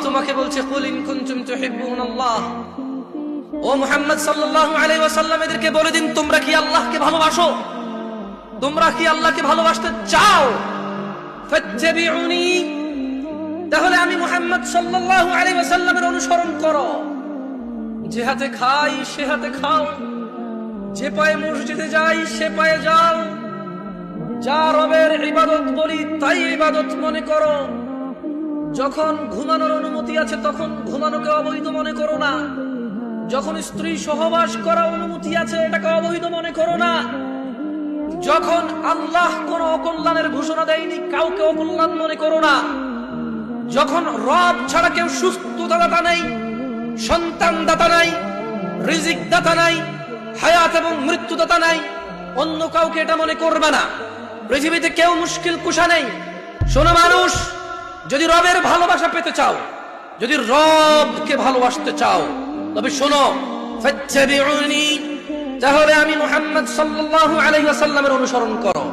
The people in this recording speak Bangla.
তোমাকে বলছে কুল ইন কুনতুম তুহিব্বুনাল্লাহ, ও মুহাম্মদ সাল্লাল্লাহু আলাইহি ওয়াসাল্লাম এদেরকে বলে দিন তোমরা কি আল্লাহকে ভালোবাসো, তোমরা কি আল্লাহকে ভালোবাসতে চাও, ফাত্তাবিউনি, তাহলে আমি মুহাম্মদ সাল্লাল্লাহু আলাইহি ওয়াসাল্লামের অনুসরণ করো। যে হাতে খাই সে হাতে খাও, যে পায়ে মসজিদে যাই সে পায়ে যাও, যা রবের ইবাদত বলি তাই ইবাদত মনে করো। যখন ঘুমানোর অনুমতি আছে তখন ঘুমানোকে অবৈধ মনে করো না, যখন স্ত্রী সহবাস করা অনুমতি আছে এটাকে অবৈধ মনে করো না, যখন আল্লাহ কোন অকল্যাণের ঘোষণা দেয়নি কাউকে অকল্যাণ মনে করো না, যখন রব ছাড়া কেউ সুস্থতা দাতা নাই, সন্তান দাতা নাই, রিজিক দাতা নাই, হায়াত এবং মৃত্যু দাতা নাই, অন্য কাউকে এটা মনে করবে না। পৃথিবীতে কেউ মুশকিল কুশা নেই। শোনো মানুষ, যদি রবের ভালোবাসা পেতে চাও, যদি রবকে ভালোবাসতে চাও তবে শোনো, ফাত্তাবিউনি, তাহলে আমি মুহাম্মদ সাল্লাল্লাহু আলাইহি ওয়াসাল্লামের অনুসরণ করো।